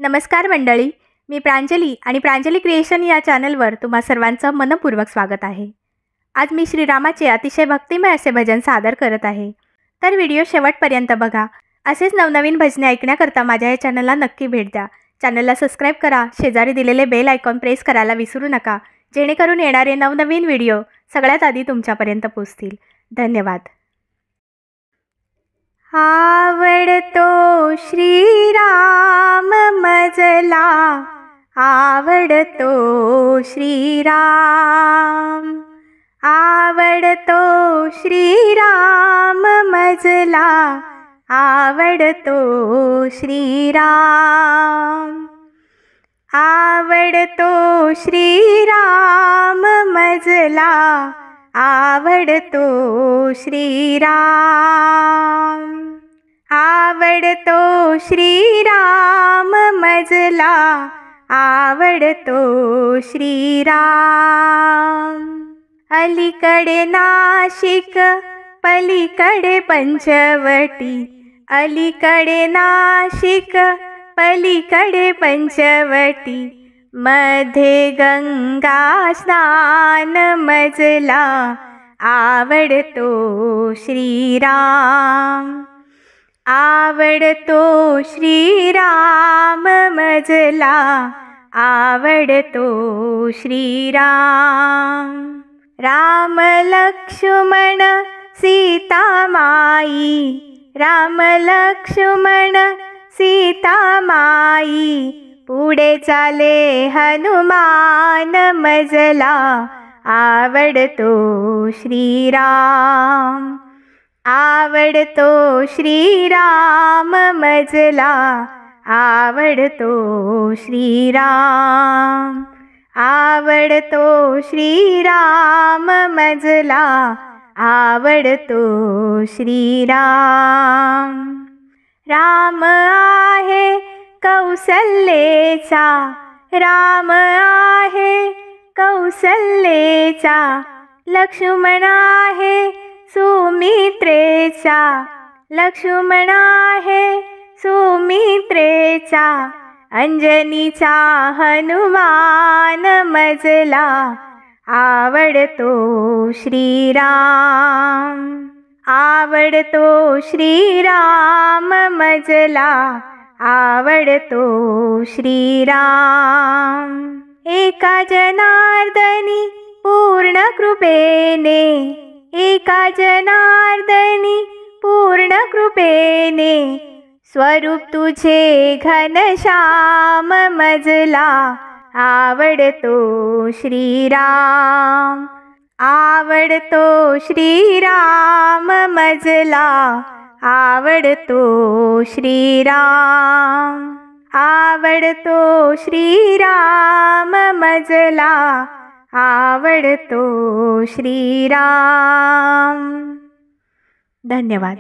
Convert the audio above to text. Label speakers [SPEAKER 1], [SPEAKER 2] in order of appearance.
[SPEAKER 1] नमस्कार मंडळी, मी प्रांजली आणि प्रांजली क्रिएशन या चॅनलवर तुम्हा सर्वांचं मनपूर्वक स्वागत आहे। आज मी श्रीरामाचे अतिशय भक्तिमय असे भजन सादर करत आहे, तर व्हिडिओ शेवटपर्यंत बघा। असेच नवनवीन भजने ऐकण्याकरता माझ्या या चॅनलला नक्की भेट द्या। चॅनलला सबस्क्राइब करा, शेजारी दिलेले बेल आयकॉन प्रेस करायला विसरू नका, जेणेकरून येणारे नवनवीन व्हिडिओ सगळ्यात आधी तुमच्यापर्यंत पोहोचतील। धन्यवाद। आवडतो श्रीराम मजला, आवडतो श्रीराम, आवडतो श्रीराम मजला, आवडतो श्रीराम, आवडतो श्रीराम मजला, आवडतो श्रीराम, आवडतो श्रीराम मजला, आवडतो श्रीराम। अलीकडे नाशिक, पलीकडे पंचवटी, अलीकडे नाशिक, पलीकडे पंचवटी, मध्ये गंगा स्नान मजला, आवडतो श्रीराम, आवडतो श्रीराम मजला, आवडतो श्रीराम। राम लक्ष्मण सीता माई, राम लक्ष्मण सीता माई, पुढे चाले हनुमान मजला, आवडतो श्रीराम, आवडतो श्रीराम मजला, आवडतो श्रीराम, आवडतो श्रीराम मजला, आवडतो श्रीराम। राम आहे कौसल्येचा, राम आहे कौसल्येचा, लक्ष्मण आहे सुमित्रेचा, लक्ष्मण आहे सुमित्रेचा, अंजनीचा हनुमान मजला, आवडतो श्रीराम, आवडतो श्रीराम मजला, आवडतो श्रीराम। एका जनार्दनी पूर्ण कृपेने, एका जनार्दनी पूर्ण कृपेने, स्वरूप तुझे घनश्याम मजला, आवडतो श्रीराम, आवडतो श्रीराम मजला, आवडतो श्रीराम, आवडतो श्रीराम मजला, आवडतो श्रीराम। धन्यवाद।